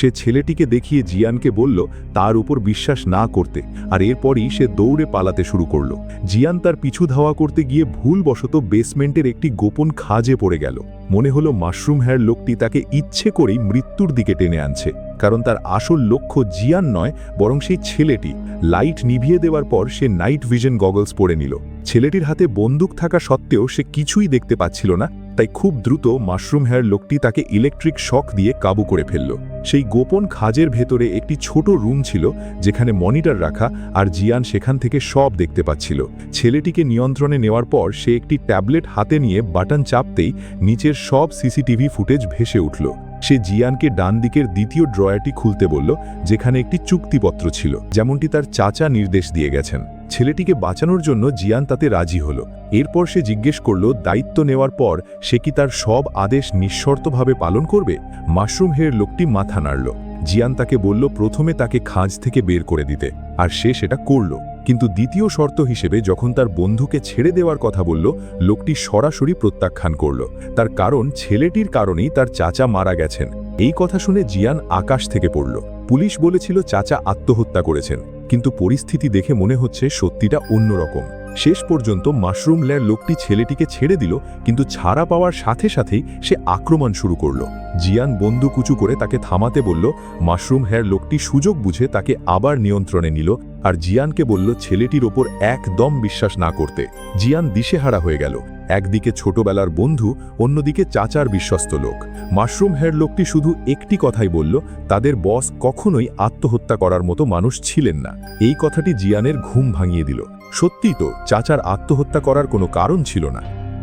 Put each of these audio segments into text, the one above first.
সে ছেলেটিকে দেখিয়ে জিয়ানকে বলল তার উপর বিশ্বাস না করতে, আর এরপরই সে দৌড়ে পালাতে শুরু করল। জিয়ান তার পিছু ধাওয়া করতে গিয়ে ভুলবশত বেসমেন্টের একটি গোপন খাঁজে পড়ে গেল। মনে হলো মাশরুম হেয়ার লোকটি তাকে ইচ্ছে করেই মৃত্যুর দিকে টেনে আনছে, কারণ তার আসল লক্ষ্য জিয়ান নয়, বরং সেই ছেলেটি। লাইট নিভিয়ে দেওয়ার পর সে নাইট ভিশন গগলস পরে নিল। ছেলেটির হাতে বন্দুক থাকা সত্ত্বেও সে কিছুই দেখতে পাচ্ছিল না, তাই খুব দ্রুত মাশরুম হেয়ার লোকটি তাকে ইলেকট্রিক শক দিয়ে কাবু করে ফেলল। সেই গোপন খাঁজের ভেতরে একটি ছোট রুম ছিল, যেখানে মনিটর রাখা, আর জিয়ান সেখান থেকে সব দেখতে পাচ্ছিল। ছেলেটিকে নিয়ন্ত্রণে নেওয়ার পর সে একটি ট্যাবলেট হাতে নিয়ে বাটন চাপতেই নিচের সব সিসিটিভি ফুটেজ ভেসে উঠল। সে জিয়ানকে ডান দিকের দ্বিতীয় ড্রয়ারটি খুলতে বলল, যেখানে একটি চুক্তিপত্র ছিল, যেমনটি তার চাচা নির্দেশ দিয়ে গেছেন। ছেলেটিকে বাঁচানোর জন্য জিয়ান তাতে রাজি হল। এরপর সে জিজ্ঞেস করল দায়িত্ব নেওয়ার পর সে কি তার সব আদেশ নিঃশর্তভাবে পালন করবে। মাশরুম হেয়ার লোকটি মাথা নাড়ল। জিয়ান তাকে বলল প্রথমে তাকে খাঁজ থেকে বের করে দিতে, আর সে সেটা করল। কিন্তু দ্বিতীয় শর্ত হিসেবে যখন তার বন্ধুকে ছেড়ে দেওয়ার কথা বলল, লোকটি সরাসরি প্রত্যাখ্যান করল। তার কারণ ছেলেটির কারণেই তার চাচা মারা গেছেন। এই কথা শুনে জিয়ান আকাশ থেকে পড়ল। পুলিশ বলেছিল চাচা আত্মহত্যা করেছেন, কিন্তু পরিস্থিতি দেখে মনে হচ্ছে সত্যিটা অন্যরকম। শেষ পর্যন্ত মাশরুম হেয়ার লোকটি ছেলেটিকে ছেড়ে দিল, কিন্তু ছাড়া পাওয়ার সাথে সাথেই সে আক্রমণ শুরু করল। জিয়ান বন্দুক উঁচু করে তাকে থামাতে বলল। মাশরুম হেয়ার লোকটি সুযোগ বুঝে তাকে আবার নিয়ন্ত্রণে নিল, আর জিয়ানকে বলল ছেলেটির ওপর একদম বিশ্বাস না করতে। জিয়ান দিশেহারা হয়ে গেল। একদিকে ছোটবেলার বন্ধু, অন্যদিকে চাচার বিশ্বস্ত লোক। মাশরুম হেয়ার লোকটি শুধু একটি কথাই বলল, তাদের বস কখনোই আত্মহত্যা করার মতো মানুষ ছিলেন না। এই কথাটি জিয়ানের ঘুম ভাঙিয়ে দিল। সত্যিই তো, চাচার আত্মহত্যা করার কোনো কারণ ছিল না।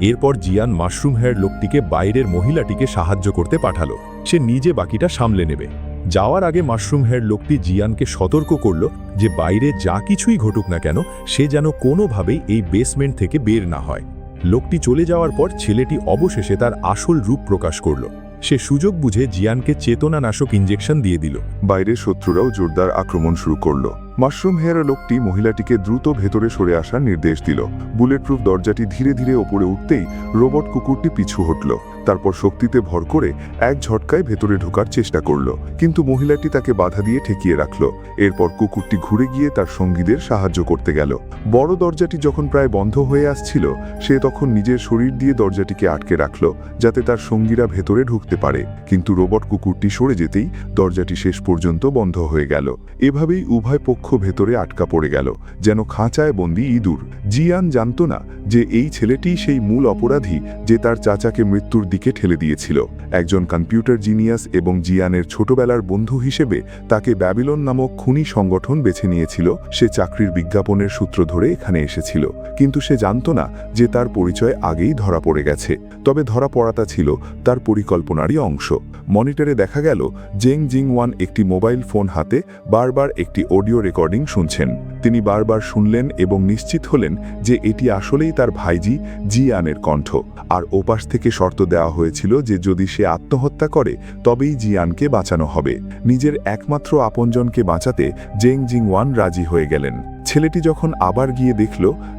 এরপর জিয়ান মাশরুম হেয়ার লোকটিকে বাইরের মহিলাটিকে সাহায্য করতে পাঠালো। সে নিজে বাকিটা সামলে নেবে। যাওয়ার আগে মাশরুম হেয়ার লোকটি জিয়ানকে সতর্ক করল যে বাইরে যা কিছুই ঘটুক না কেন, সে যেন কোনোভাবেই এই বেসমেন্ট থেকে বের না হয়। লোকটি চলে যাওয়ার পর ছেলেটি অবশেষে তার আসল রূপ প্রকাশ করল। সে সুযোগ বুঝে জিয়ানকে চেতনানাশক ইঞ্জেকশন দিয়ে দিল। বাইরের শত্রুরাও জোরদার আক্রমণ শুরু করল। মাশরুম হেয়ার লোকটি মহিলাটিকে দ্রুত ভেতরে সরে আসার নির্দেশ দিল। বুলেটপ্রুফ দরজাটি ধীরে ধীরে ওপরে উঠতেই রোবট কুকুরটি পিছু হটল। তারপর শক্তিতে ভর করে এক ঝটকায় ভেতরে ঢোকার চেষ্টা করল, কিন্তু মহিলাটি তাকে বাধা দিয়ে ঠেকিয়ে রাখল। এরপর কুকুরটি ঘুরে গিয়ে তার সঙ্গীদের সাহায্য করতে গেল। বড় দরজাটি যখন প্রায় বন্ধ হয়ে আসছিল, সে তখন নিজের শরীর দিয়ে দরজাটিকে আটকে রাখল, যাতে তার সঙ্গীরা ভেতরে ঢুকতে পারে। কিন্তু রোবট কুকুরটি সরে যেতেই দরজাটি শেষ পর্যন্ত বন্ধ হয়ে গেল। এভাবেই উভয় পক্ষ ভেতরে আটকা পড়ে গেল, যেন খাঁচায় বন্দি ইঁদুর। জিয়ান জানত না যে এই ছেলেটি সেই মূল অপরাধী যে তার চাচাকে মৃত্যুর দিকে ঠেলে দিয়েছিল। একজন কম্পিউটার জিনিয়াস এবং জিয়ানের ছোটবেলার বন্ধু হিসেবে তাকে ব্যাবিলন নামক খুনি সংগঠন বেছে নিয়েছিল। সে চাকরির বিজ্ঞাপনের সূত্র ধরে এখানে এসেছিল, কিন্তু সে জানত না যে তার পরিচয় আগেই ধরা পড়ে গেছে। তবে ধরা পড়াটা ছিল তার পরিকল্পনারই অংশ। মনিটরে দেখা গেল জেং জিংওয়ান একটি মোবাইল ফোন হাতে বারবার একটি অডিও রেকর্ডিং শুনছেন। তিনি বারবার শুনলেন এবং নিশ্চিত হলেন যে এটি আসলেই তার ভাইজি জিয়ানের কণ্ঠ। আর ওপাশ থেকে শর্ত দেওয়া হয়েছিল যে যদি সে আত্মহত্যা করে তবেই জিয়ানকে বাঁচানো হবে। নিজের একমাত্র আপনজনকে বাঁচাতে জেং জিংওয়ান রাজি হয়ে গেলেন। ছেলেটি যখন আবার গিয়ে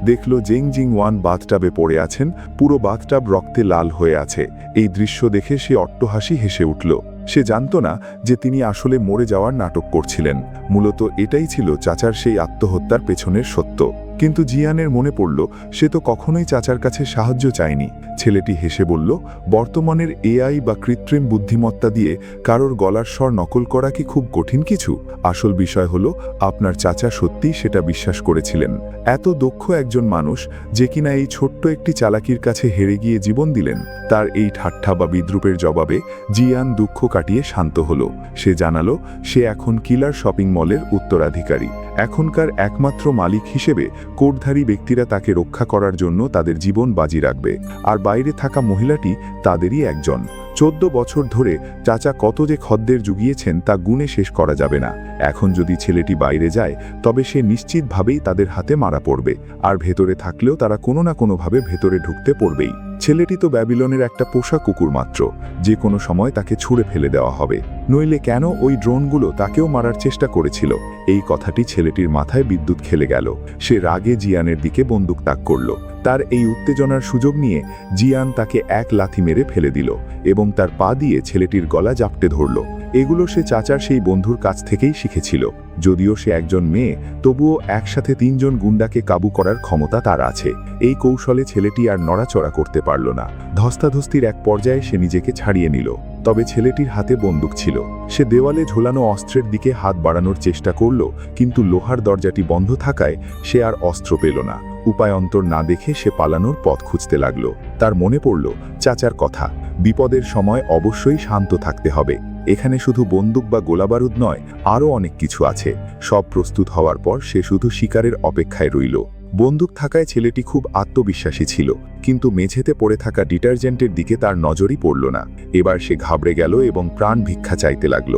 দেখল জেং জিংওয়ান বাথটাবে পড়ে আছেন। পুরো বাথটাব রক্তে লাল হয়ে আছে। এই দৃশ্য দেখে সে অট্টহাসি হেসে উঠল। সে জানত না যে তিনি আসলে মরে যাওয়ার নাটক করছিলেন। মূলত এটাই ছিল চাচার সেই আত্মহত্যার পেছনের সত্য। কিন্তু জিয়ানের মনে পড়ল সে তো কখনোই চাচার কাছে সাহায্য চায়নি। ছেলেটি হেসে বলল, বর্তমানের এআই বা কৃত্রিম বুদ্ধিমত্তা দিয়ে কারোর গলার স্বর নকল করা কি খুব কঠিন কিছু? আসল বিষয় হলো আপনার চাচা সত্যিই সেটা বিশ্বাস করেছিলেন। এত দক্ষ একজন মানুষ যে কিনা এই ছোট্ট একটি চালাকির কাছে হেরে গিয়ে জীবন দিলেন। তার এই ঠাট্টা বা বিদ্রুপের জবাবে জিয়ান দুঃখ কাটিয়ে শান্ত হলো। সে জানালো সে এখন কিলার শপিং মলের উত্তরাধিকারী। এখনকার একমাত্র মালিক হিসেবে কোটধারী ব্যক্তিরা তাকে রক্ষা করার জন্য তাদের জীবন বাজি রাখবে, আর বাইরে থাকা মহিলাটি তাদেরই একজন। 14 বছর ধরে চাচা কত যে খদ্দের জুগিয়েছেন তা গুণে শেষ করা যাবে না। এখন যদি ছেলেটি বাইরে যায় তবে সে নিশ্চিতভাবেই তাদের হাতে মারা পড়বে, আর ভেতরে থাকলেও তারা কোনো না কোনোভাবে ভেতরে ঢুকতে পড়বেই। ছেলেটি তো ব্যাবিলনের একটা পোষা কুকুর মাত্র, যে কোনো সময় তাকে ছুঁড়ে ফেলে দেওয়া হবে। নইলে কেন ওই ড্রোনগুলো তাকেও মারার চেষ্টা করেছিল? এই কথাটি ছেলেটির মাথায় বিদ্যুৎ খেলে গেল। সে রাগে জিয়ানের দিকে বন্দুক তাক করল। তার এই উত্তেজনার সুযোগ নিয়ে জিয়ান তাকে এক লাথি মেরে ফেলে দিল এবং তার পা দিয়ে ছেলেটির গলা জাপটে ধরল। এগুলো সে চাচার সেই বন্ধুর কাছ থেকেই শিখেছিল। যদিও সে একজন মেয়ে, তবুও একসাথে 3 জন গুন্ডাকে কাবু করার ক্ষমতা তার আছে। এই কৌশলে ছেলেটি আর নড়াচড়া করতে পারল না। ধস্তাধস্তির এক পর্যায়ে সে নিজেকে ছাড়িয়ে নিল। তবে ছেলেটির হাতে বন্দুক ছিল। সে দেওয়ালে ঝোলানো অস্ত্রের দিকে হাত বাড়ানোর চেষ্টা করল, কিন্তু লোহার দরজাটি বন্ধ থাকায় সে আর অস্ত্র পেল না। উপায়ন্তর না দেখে সে পালানোর পথ খুঁজতে লাগল। তার মনে পড়ল চাচার কথা, বিপদের সময় অবশ্যই শান্ত থাকতে হবে। এখানে শুধু বন্দুক বা গোলাবারুদ নয়, আরও অনেক কিছু আছে। সব প্রস্তুত হওয়ার পর সে শুধু শিকারের অপেক্ষায় রইল। বন্দুক থাকায় ছেলেটি খুব আত্মবিশ্বাসী ছিল, কিন্তু মেঝেতে পড়ে থাকা ডিটারজেন্টের দিকে তার নজরই পড়ল না। এবার সে ঘাবড়ে গেল এবং প্রাণ ভিক্ষা চাইতে লাগল।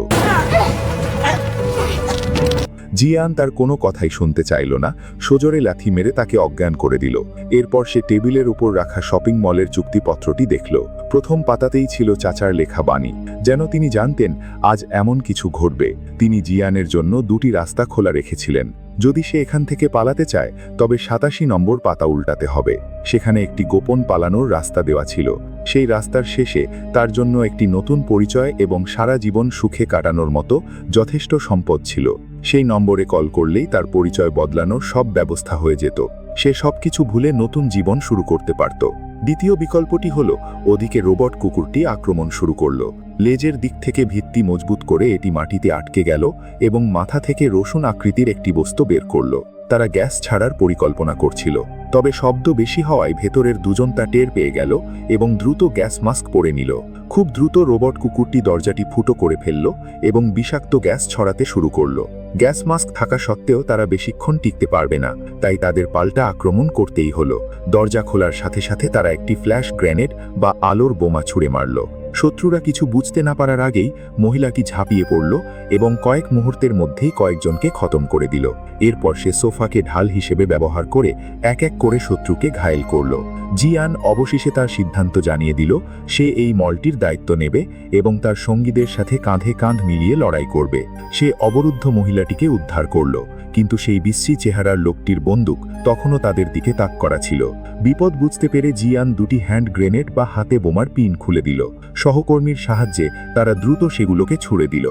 জিয়ান তার কোনো কথাই শুনতে চাইল না, সোজরে লাথি মেরে তাকে অজ্ঞান করে দিল। এরপর সে টেবিলের উপর রাখা শপিং মলের চুক্তিপত্রটি দেখল। প্রথম পাতাতেই ছিল চাচার লেখা বাণী, যেন তিনি জানতেন আজ এমন কিছু ঘটবে। তিনি জিয়ানের জন্য 2টি রাস্তা খোলা রেখেছিলেন। যদি সে এখান থেকে পালাতে চায়, তবে 87 নম্বর পাতা উল্টাতে হবে। সেখানে একটি গোপন পালানোর রাস্তা দেওয়া ছিল। সেই রাস্তার শেষে তার জন্য একটি নতুন পরিচয় এবং সারা জীবন সুখে কাটানোর মতো যথেষ্ট সম্পদ ছিল। সেই নম্বরে কল করলেই তার পরিচয় বদলানোর সব ব্যবস্থা হয়ে যেত। সে সবকিছু ভুলে নতুন জীবন শুরু করতে পারত। দ্বিতীয় বিকল্পটি হলো, ওদিকে রোবট কুকুরটি আক্রমণ শুরু করল। লেজের দিক থেকে ভিত্তি মজবুত করে এটি মাটিতে আটকে গেল এবং মাথা থেকে রসুন আকৃতির একটি বস্তু বের করল। তারা গ্যাস ছাড়ার পরিকল্পনা করছিল। তবে শব্দ বেশি হওয়ায় ভেতরের 2 জন তা টের পেয়ে গেল এবং দ্রুত গ্যাস মাস্ক পরে নিল। খুব দ্রুত রোবট কুকুরটি দরজাটি ফুটো করে ফেলল এবং বিষাক্ত গ্যাস ছড়াতে শুরু করল। গ্যাস মাস্ক থাকা সত্ত্বেও তারা বেশিক্ষণ টিকতে পারবে না, তাই তাদের পাল্টা আক্রমণ করতেই হলো। দরজা খোলার সাথে সাথে তারা একটি ফ্ল্যাশ গ্রেনেড বা আলোর বোমা ছুঁড়ে মারল। শত্রুরা কিছু বুঝতে না পারার আগেই মহিলাটি ঝাঁপিয়ে পড়ল এবং কয়েক মুহূর্তের মধ্যেই কয়েকজনকে খতম করে দিল। এরপর সে সোফাকে ঢাল হিসেবে ব্যবহার করে এক এক করে শত্রুকে ঘায়েল করল। জিয়ান অবশেষে তার সিদ্ধান্ত জানিয়ে দিল, সে এই মলটির দায়িত্ব নেবে এবং তার সঙ্গীদের সাথে কাঁধে কাঁধ মিলিয়ে লড়াই করবে। সে অবরুদ্ধ মহিলাটিকে উদ্ধার করল, কিন্তু সেই বিশ্রী চেহারার লোকটির বন্দুক তখনও তাদের দিকে তাক করা ছিল। বিপদ বুঝতে পেরে জিয়ান 2টি হ্যান্ড গ্রেনেড বা হাতে বোমার পিন খুলে দিল। সহকর্মীর সাহায্যে তারা দ্রুত সেগুলোকে ছুড়ে দিল।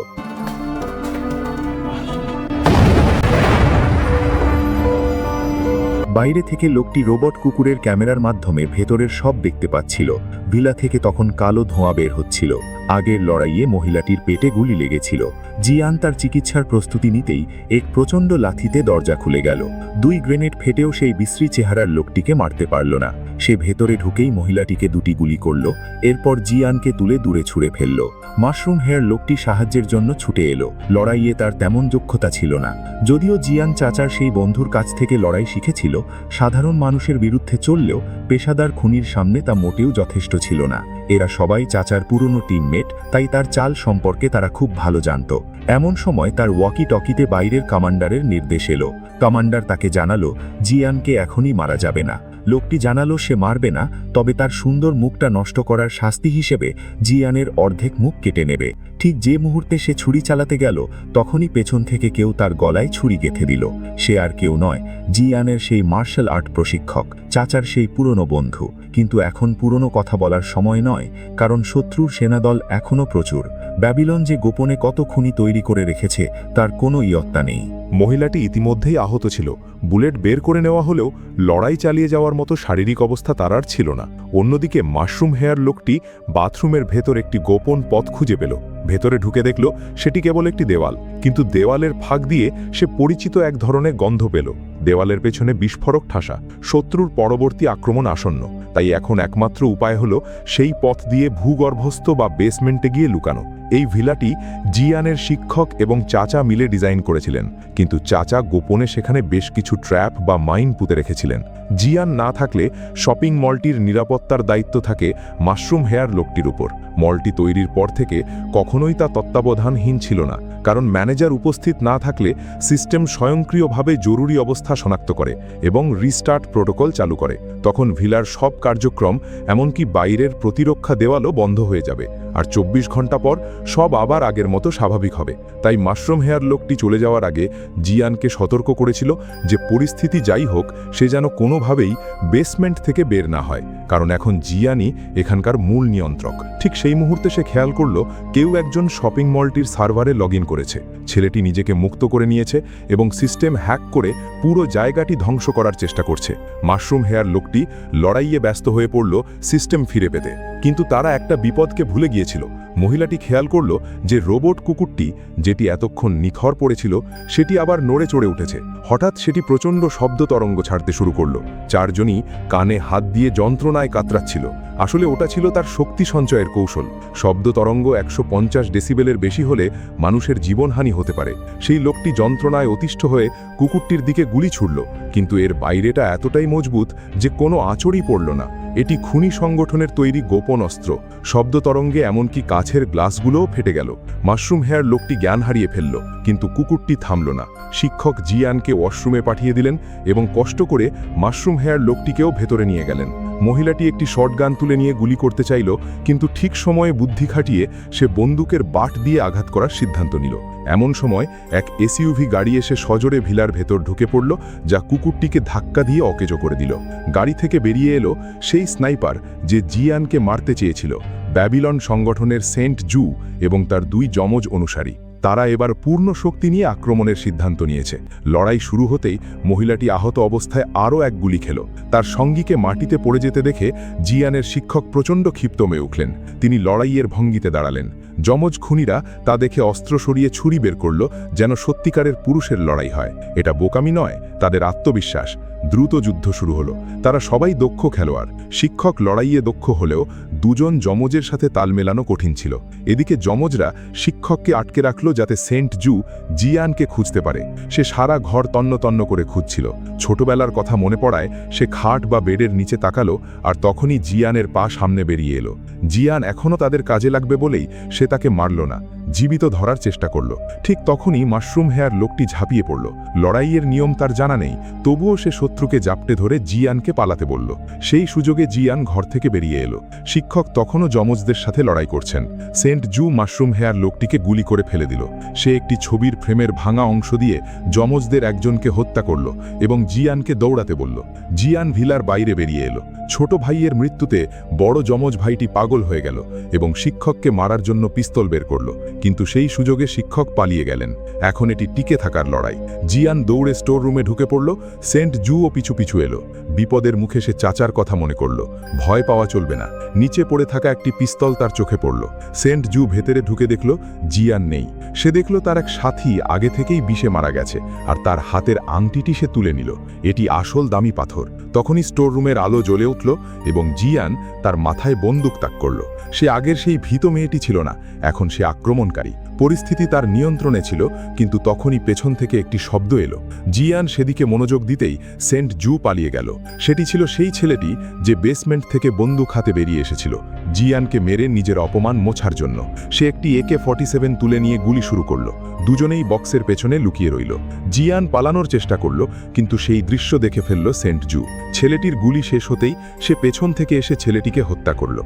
বাইরে থেকে লোকটি রোবট কুকুরের ক্যামেরার মাধ্যমে ভেতরের সব দেখতে পাচ্ছিল। ভিলা থেকে তখন কালো ধোঁয়া বের হচ্ছিল। আগের লড়াইয়ে মহিলাটির পেটে গুলি লেগেছিল। জিয়ান তার চিকিৎসার প্রস্তুতি নিতেই এক প্রচণ্ড লাথিতে দরজা খুলে গেল। 2 গ্রেনেড ফেটেও সেই বিশ্রী চেহারার লোকটিকে মারতে পারল না। সে ভেতরে ঢুকেই মহিলাটিকে 2টি গুলি করল। এরপর জিয়ানকে তুলে দূরে ছুঁড়ে ফেলল। মাশরুম হেয়ার লোকটি সাহায্যের জন্য ছুটে এলো। লড়াইয়ে তার তেমন দক্ষতা ছিল না। যদিও জিয়ান চাচার সেই বন্ধুর কাছ থেকে লড়াই শিখেছিল, সাধারণ মানুষের বিরুদ্ধে চললেও পেশাদার খুনির সামনে তা মোটেও যথেষ্ট ছিল না। এরা সবাই চাচার পুরনো টিমমেট, তাই তার চাল সম্পর্কে তারা খুব ভালো জানত। এমন সময় তার ওয়াকি টকিতে বাইরের কমান্ডারের নির্দেশ এলো। কমান্ডার তাকে জানালো জিয়ানকে এখনই মারা যাবে না। লোকটি জানালো সে মারবে না, তবে তার সুন্দর মুখটা নষ্ট করার শাস্তি হিসেবে জিয়ানের অর্ধেক মুখ কেটে নেবে। ঠিক যে মুহূর্তে সে ছুরি চালাতে গেল, তখনই পেছন থেকে কেউ তার গলায় ছুরি গেঁথে দিল। সে আর কেউ নয়, জিয়ানের সেই মার্শাল আর্ট প্রশিক্ষক, চাচার সেই পুরনো বন্ধু। কিন্তু এখন পুরনো কথা বলার সময় নয়, কারণ শত্রুর সেনাদল এখনও প্রচুর। ব্যাবিলন যে গোপনে কত খুনি তৈরি করে রেখেছে তার কোনো ইয়ত্তা নেই। মহিলাটি ইতিমধ্যেই আহত ছিল। বুলেট বের করে নেওয়া হলেও লড়াই চালিয়ে যাওয়ার মতো শারীরিক অবস্থা তার আর ছিল না। অন্যদিকে মাশরুম হেয়ার লোকটি বাথরুমের ভেতর একটি গোপন পথ খুঁজে পেল। ভেতরে ঢুকে দেখল সেটি কেবল একটি দেওয়াল, কিন্তু দেওয়ালের ফাঁক দিয়ে সে পরিচিত এক ধরনের গন্ধ পেল। দেওয়ালের পেছনে বিস্ফোরক ঠাসা। শত্রুর পরবর্তী আক্রমণ আসন্ন। তাই এখন একমাত্র উপায় হলো সেই পথ দিয়ে ভূগর্ভস্থ বা বেসমেন্টে গিয়ে লুকানো। এই ভিলাটি জিয়ানের শিক্ষক এবং চাচা মিলে ডিজাইন করেছিলেন, কিন্তু চাচা গোপনে সেখানে বেশ কিছু ট্র্যাপ বা মাইন পুঁতে রেখেছিলেন। জিয়ান না থাকলে শপিং মলটির নিরাপত্তার দায়িত্ব থাকে মাশরুম হেয়ার লোকটির উপর। মলটি তৈরির পর থেকে কখনোই তা তত্ত্বাবধানহীন ছিল না, কারণ ম্যানেজার উপস্থিত না থাকলে সিস্টেম স্বয়ংক্রিয়ভাবে জরুরি অবস্থা শনাক্ত করে এবং রিস্টার্ট প্রোটোকল চালু করে। তখন ভিলার সব কার্যক্রম, এমনকি বাইরের প্রতিরক্ষা দেওয়ালও বন্ধ হয়ে যাবে। আর 24 ঘন্টা পর সব আবার আগের মতো স্বাভাবিক হবে। তাই মাশরুম হেয়ার লোকটি চলে যাওয়ার আগে জিয়ানকে সতর্ক করেছিল যে পরিস্থিতি যাই হোক সে যেন কোনোভাবেই বেসমেন্ট থেকে বের না হয়, কারণ এখন জিয়ানই এখানকার মূল নিয়ন্ত্রক। ঠিক সেই মুহূর্তে সে খেয়াল করল কেউ একজন শপিং মলটির সার্ভারে লগ ইন করেছে। ছেলেটি নিজেকে মুক্ত করে নিয়েছে এবং সিস্টেম হ্যাক করে পুরো জায়গাটি ধ্বংস করার চেষ্টা করছে। মাশরুম হেয়ার লোকটি লড়াইয়ে ব্যস্ত হয়ে পড়ল সিস্টেম ফিরে পেতে, কিন্তু তারা একটা বিপদকে ভুলে গিয়েছিল। মহিলাটি খেয়াল করল যে রোবট কুকুরটি, যেটি এতক্ষণ নিথর পড়েছিল, সেটি আবার নড়ে চড়ে উঠেছে। হঠাৎ সেটি প্রচণ্ড শব্দ তরঙ্গ ছাড়তে শুরু করল। চারজনই কানে হাত দিয়ে যন্ত্রণায় কাতরাচ্ছিল। আসলে ওটা ছিল তার শক্তি সঞ্চয়ের কৌশল। শব্দ তরঙ্গ 150 ডেসিবেলের বেশি হলে মানুষের জীবনহানি হতে পারে। সেই লোকটি যন্ত্রণায় অতিষ্ঠ হয়ে কুকুরটির দিকে গুলি ছুড়ল, কিন্তু এর বাইরেটা এতটাই মজবুত যে কোনো আঁচড়ই পড়ল না। এটি খুনি সংগঠনের তৈরি গোপন অস্ত্র। শব্দ তরঙ্গে এমনকি কাছের গ্লাসগুলোও ফেটে গেল। মাশরুম হেয়ার লোকটি জ্ঞান হারিয়ে ফেলল, কিন্তু কুকুরটি থামল না। শিক্ষক জিয়ানকে ওয়াশরুমে পাঠিয়ে দিলেন এবং কষ্ট করে মাশরুম হেয়ার লোকটিকেও ভেতরে নিয়ে গেলেন। মহিলাটি একটি শটগান তুলে নিয়ে গুলি করতে চাইল, কিন্তু ঠিক সময়ে বুদ্ধি খাটিয়ে সে বন্দুকের বাট দিয়ে আঘাত করার সিদ্ধান্ত নিল। এমন সময় এক এসইউভি গাড়ি এসে সজোরে ভিলার ভেতর ঢুকে পড়ল, যা কুকুরটিকে ধাক্কা দিয়ে অকেজো করে দিল। গাড়ি থেকে বেরিয়ে এলো সেই স্নাইপার যে জিয়ানকে মারতে চেয়েছিল, ব্যাবিলন সংগঠনের সেন্ট জু এবং তার 2 যমজ অনুসারী। তারা এবার পূর্ণ শক্তি নিয়ে আক্রমণের সিদ্ধান্ত নিয়েছে। লড়াই শুরু হতেই মহিলাটি আহত অবস্থায় আরও এক গুলি খেল। তার সঙ্গীকে মাটিতে পড়ে যেতে দেখে জিয়ানের শিক্ষক প্রচণ্ড ক্ষিপ্ত হয়ে উঠলেন। তিনি লড়াইয়ের ভঙ্গিতে দাঁড়ালেন। যমজ খুনিরা তা দেখে অস্ত্র সরিয়ে ছুরি বের করল, যেন সত্যিকারের পুরুষের লড়াই হয়। এটা বোকামি নয়, তাদের আত্মবিশ্বাস। দ্রুত যুদ্ধ শুরু হলো। তারা সবাই দক্ষ খেলোয়াড়। শিক্ষক লড়াইয়ে দক্ষ হলেও 2 জন যমজের সাথে তাল মেলানো কঠিন ছিল। এদিকে যমজরা শিক্ষককে আটকে রাখল যাতে সেন্ট জু জিয়ানকে খুঁজতে পারে। সে সারা ঘর তন্ন তন্ন করে খুঁজছিল। ছোটবেলার কথা মনে পড়ায় সে খাট বা বেডের নিচে তাকালো, আর তখনই জিয়ানের পা সামনে বেরিয়ে এলো। জিয়ান এখনও তাদের কাজে লাগবে বলেই সে তাকে মারল না, জীবিত ধরার চেষ্টা করল। ঠিক তখনই মাশরুম হেয়ার লোকটি ঝাঁপিয়ে পড়ল। লড়াইয়ের নিয়ম তার জানা নেই, তবুও সে শত্রুকে জাপটে ধরে জিয়ানকে পালাতে বলল। সেই সুযোগে জিয়ান ঘর থেকে বেরিয়ে এলো। শিক্ষক তখনও যমজদের সাথে লড়াই করছেন। সেন্ট জু মাশরুম হেয়ার লোকটিকে গুলি করে ফেলে দিল। সে একটি ছবির ফ্রেমের ভাঙা অংশ দিয়ে যমজদের একজনকে হত্যা করল এবং জিয়ানকে দৌড়াতে বলল। জিয়ান ভিলার বাইরে বেরিয়ে এলো। ছোট ভাইয়ের মৃত্যুতে বড় যমজ ভাইটি পাগল হয়ে গেল এবং শিক্ষককে মারার জন্য পিস্তল বের করল, কিন্তু সেই সুযোগে শিক্ষক পালিয়ে গেলেন। এখন এটি টিকে থাকার লড়াই। জিয়ান দৌড়ে স্টোর রুমে ঢুকে পড়ল। সেন্ট জুও পিছু পিছু এলো। বিপদের মুখে সে চাচার কথা মনে করল। ভয় পাওয়া চলবে না। নিচে পড়ে থাকা একটি পিস্তল তার চোখে পড়ল। সেন্ট জু ভেতরে ঢুকে দেখল জিয়ান নেই। সে দেখল তার এক সাথী আগে থেকেই বিষে মারা গেছে, আর তার হাতের আংটিটি সে তুলে নিল। এটি আসল দামি পাথর। তখনই স্টোর রুমের আলো জ্বলে উঠল এবং জিয়ান তার মাথায় বন্দুক তাক করল। সে আগের সেই ভীত মেয়েটি ছিল না, এখন সে আক্রমণকারী। পরিস্থিতি তার নিয়ন্ত্রণে ছিল, কিন্তু তখনই পেছন থেকে একটি শব্দ এলো। জিয়ান সেদিকে মনোযোগ দিতেই সেন্ট জু পালিয়ে গেল। সেটি ছিল সেই ছেলেটি যে বেসমেন্ট থেকে বন্দুক হাতে বেরিয়ে এসেছিল জিয়ানকে মেরে নিজের অপমান মোছার জন্য। সে একটি AK-47 তুলে নিয়ে গুলি শুরু করল। দুজনেই বক্সের পেছনে লুকিয়ে রইল। জিয়ান পালানোর চেষ্টা করল, কিন্তু সেই দৃশ্য দেখে ফেলল সেন্ট জু। ছেলেটির গুলি শেষ হতেই সে পেছন থেকে এসে ছেলেটিকে হত্যা করল।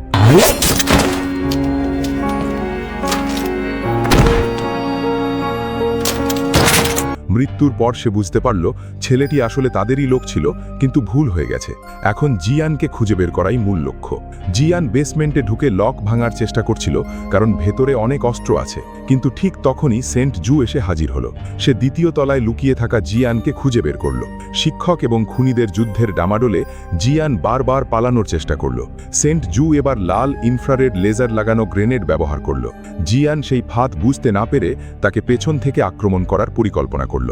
মৃত্যুর পর সে বুঝতে পারল ছেলেটি আসলে তাদেরই লোক ছিল, কিন্তু ভুল হয়ে গেছে। এখন জিয়ানকে খুঁজে বের করাই মূল লক্ষ্য। জিয়ান বেসমেন্টে ঢুকে লক ভাঙার চেষ্টা করছিল, কারণ ভেতরে অনেক অস্ত্র আছে। কিন্তু ঠিক তখনই সেন্ট জু এসে হাজির হলো। সে দ্বিতীয় তলায় লুকিয়ে থাকা জিয়ানকে খুঁজে বের করল। শিক্ষক এবং খুনিদের যুদ্ধের ডামাডোলে জিয়ান বারবার পালানোর চেষ্টা করল। সেন্ট জু এবার লাল ইনফ্রারেড লেজার লাগানো গ্রেনেড ব্যবহার করল। জিয়ান সেই ফাঁদ বুঝতে না পেরে তাকে পেছন থেকে আক্রমণ করার পরিকল্পনা করল।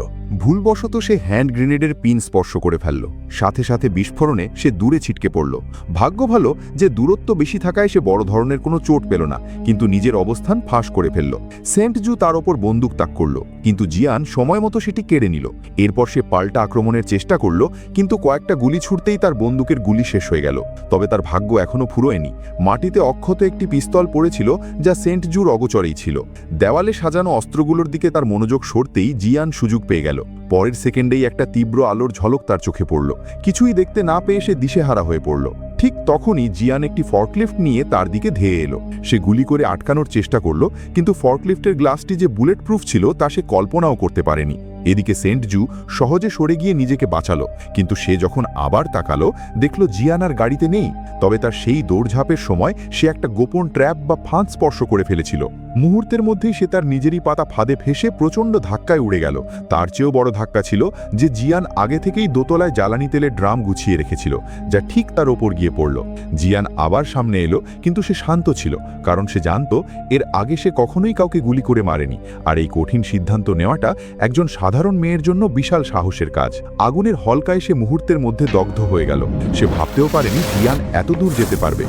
ভুলবশত সে হ্যান্ড গ্রেনেডের পিন স্পর্শ করে ফেলল। সাথে সাথে বিস্ফোরণে সে দূরে ছিটকে পড়ল। ভাগ্য ভালো যে দূরত্ব বেশি থাকায় সে বড় ধরনের কোনো চোট পেল না, কিন্তু নিজের অবস্থান ফাঁস করে ফেলল। সেন্ট জু তার ওপর বন্দুক তাক করল, কিন্তু জিয়ান সময় মতো সেটি কেড়ে নিল। এরপর সে পাল্টা আক্রমণের চেষ্টা করল, কিন্তু কয়েকটা গুলি ছুটতেই তার বন্দুকের গুলি শেষ হয়ে গেল। তবে তার ভাগ্য এখনও ফুরোয়নি। মাটিতে অক্ষত একটি পিস্তল পড়েছিল, যা সেন্ট জুর অগোচরেই ছিল। দেওয়ালে সাজানো অস্ত্রগুলোর দিকে তার মনোযোগ সরতেই জিয়ান সুযোগ পেয়ে গেল। পরের সেকেন্ডেই একটা তীব্র আলোর ঝলক তার চোখে পড়ল। কিছুই দেখতে না পেয়ে সে দিশেহারা হয়ে পড়ল। ঠিক তখনই জিয়ান একটি ফর্কলিফট নিয়ে তার দিকে ধেয়ে এলো। সে গুলি করে আটকানোর চেষ্টা করলো, কিন্তু ফর্কলিফটের গ্লাসটি যে বুলেট প্রুফ ছিল তা সে কল্পনাও করতে পারেনি। এদিকে সেন্ট জু সহজে সরে গিয়ে নিজেকে বাঁচালো, কিন্তু সে যখন আবার তাকালো দেখল জিয়ান আর গাড়িতে নেই। তবে তার সেই দৌড়ঝাঁপের সময় সে একটা গোপন ট্র্যাপ বা ফাঁদ স্পর্শ করে ফেলেছিল। মুহূর্তের মধ্যেই সে তার নিজেরই পাতা ফাঁদে ফেসে প্রচণ্ড ধাক্কায় উড়ে গেল। তার চেয়েও বড় ধাক্কা ছিল যে জিয়ান আগে থেকেই দোতলায় জ্বালানি তেলের ড্রাম গুছিয়ে রেখেছিল, যা ঠিক তার ওপর গিয়ে পড়ল। জিয়ান আবার সামনে এলো, কিন্তু সে শান্ত ছিল, কারণ সে জানত এর আগে সে কখনোই কাউকে গুলি করে মারেনি। আর এই কঠিন সিদ্ধান্ত নেওয়াটা একজন সাধারণ মেয়ের জন্য বিশাল সাহসের কাজ। আগুনের হলকায় সে মুহূর্তের মধ্যে দগ্ধ হয়ে গেল। সে ভাবতেও পারেনি জিয়ান এত দূর যেতে পারবে।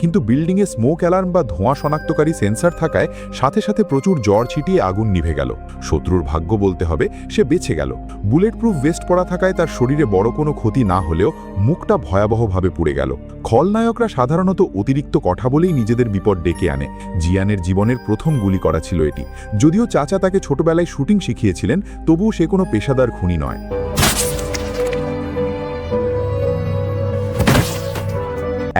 কিন্তু বিল্ডিংয়ে স্মোক অ্যালার্ম বা ধোঁয়া শনাক্তকারী সেন্সর থাকায় সাথে সাথে প্রচুর জ্বর ছিটিয়ে আগুন নিভে গেল। শত্রুর ভাগ্য বলতে হবে, সে বেঁচে গেল। বুলেট প্রুফ ভেস্ট পরা থাকায় তার শরীরে বড় কোনো ক্ষতি না হলেও মুখটা ভয়াবহভাবে পুড়ে গেল। খলনায়করা সাধারণত অতিরিক্ত কথা বলেই নিজেদের বিপদ ডেকে আনে। জিয়ানের জীবনের প্রথম গুলি করা ছিল এটি। যদিও চাচা তাকে ছোটবেলায় শুটিং শিখিয়েছিলেন, তবুও সে কোনো পেশাদার খুনি নয়।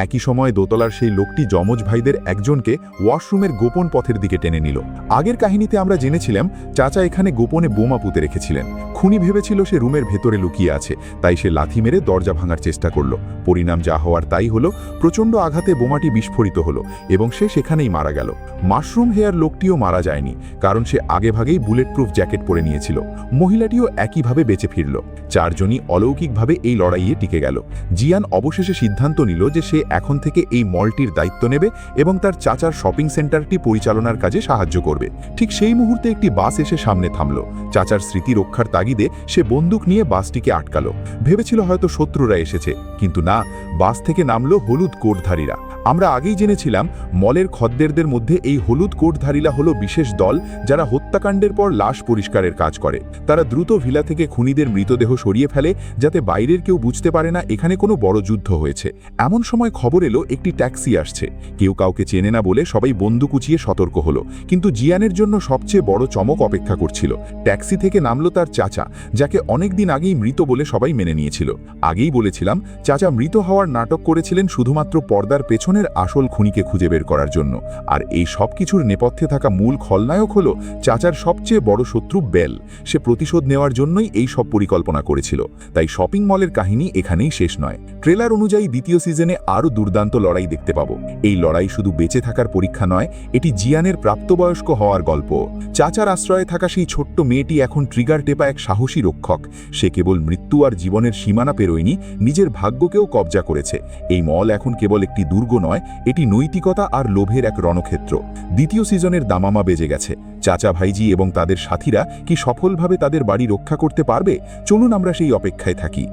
একই সময় দোতলার সেই লোকটি যমজ ভাইদের একজনকে ওয়াশরুমের গোপন পথের দিকে টেনে নিল। আগের কাহিনীতে আমরা জেনেছিলাম চাচা এখানে গোপনে বোমা পুঁতে রেখেছিলেন। খুনি ভেবেছিল সে রুমের ভেতরে লুকিয়ে আছে, তাই সে লাথি মেরে দরজা ভাঙার চেষ্টা করল। পরিণাম যা হওয়ার তাই হলো, প্রচণ্ড আঘাতে বোমাটি বিস্ফোরিত হলো এবং সে সেখানেই মারা গেল। মাশরুম হেয়ার লোকটিও মারা যায়নি, কারণ সে আগেভাগেই বুলেট প্রুফ জ্যাকেট পরে নিয়েছিল। মহিলাটিও একইভাবে বেঁচে ফিরল। চারজনই অলৌকিকভাবে এই লড়াইয়ে টিকে গেল। জিয়ান অবশেষে সিদ্ধান্ত নিল যে সে এখন থেকে এই মলটির দায়িত্ব নেবে এবং তার চাচার শপিং সেন্টারটি পরিচালনার কাজে সাহায্য করবে। ঠিক সেই মুহূর্তে একটি বাস এসে সামনে থামল। চাচার স্মৃতি রক্ষার তাগিদে সে বন্দুক নিয়ে বাসটিকে আটকালো। ভেবেছিল হয়তো শত্রুরা এসেছে, কিন্তু না, বাস থেকে নামলো হলুদ কোটধারীরা। আমরা আগেই জেনেছিলাম মলের খদ্দেরদের মধ্যে এই হলুদ কোটধারীরা হলো বিশেষ দল যারা হত্যাকাণ্ডের পর লাশ পরিষ্কারের কাজ করে। তারা দ্রুত ভিলা থেকে খুনিদের মৃতদেহ সরিয়ে ফেলে, যাতে বাইরের কেউ বুঝতে পারে না এখানে কোনো বড় যুদ্ধ হয়েছে। এমন সময় খবর এলো একটি ট্যাক্সি আসছে। কেউ কাউকে চেনে না বলে সবাই বন্দুক উঁচিয়ে সতর্ক হলো, কিন্তু জিয়ানের জন্য সবচেয়ে বড় চমক অপেক্ষা করছিল। ট্যাক্সি থেকে নামলো তার চাচা, যাকে অনেকদিন আগেই মৃত বলে সবাই মেনে নিয়েছিল। আগেই বলেছিলাম চাচা মৃত হওয়ার নাটক করেছিলেন শুধুমাত্র পর্দার পেছনের আসল খুনিকে খুঁজে বের করার জন্য। আর এই সব কিছুর নেপথ্যে থাকা মূল খলনায়ক হলো চাচার সবচেয়ে বড় শত্রু বেল। সে প্রতিশোধ নেওয়ার জন্যই এই সব পরিকল্পনা করেছিল। তাই শপিং মলের কাহিনী এখানেই শেষ নয়। ট্রেলার অনুযায়ী দ্বিতীয় সিজনে আরও দুর্দান্ত লড়াই দেখতে পাবো। এই লড়াই শুধু বেঁচে থাকার পরীক্ষা নয়, এটি জিয়ানের প্রাপ্তবয়স্ক হওয়ার গল্প। চাচার আশ্রয়ে থাকা সেই ছোট্ট মেয়েটি এখন ট্রিগার টেপা এক সাহসী রক্ষক। সে কেবল মৃত্যু আর জীবনের সীমানা পেরোয়নি, নিজের ভাগ্যকেও কবজা করেছে। এই মল এখন কেবল একটি দুর্গ নয়, এটি নৈতিকতা আর লোভের এক রণক্ষেত্র। দ্বিতীয় সিজনের দামামা বেজে গেছে। চাচা ভাইজি এবং তাদের সাথীরা কি সফলভাবে তাদের বাড়ি রক্ষা করতে পারবে? চলুন আমরা সেই অপেক্ষায় থাকি।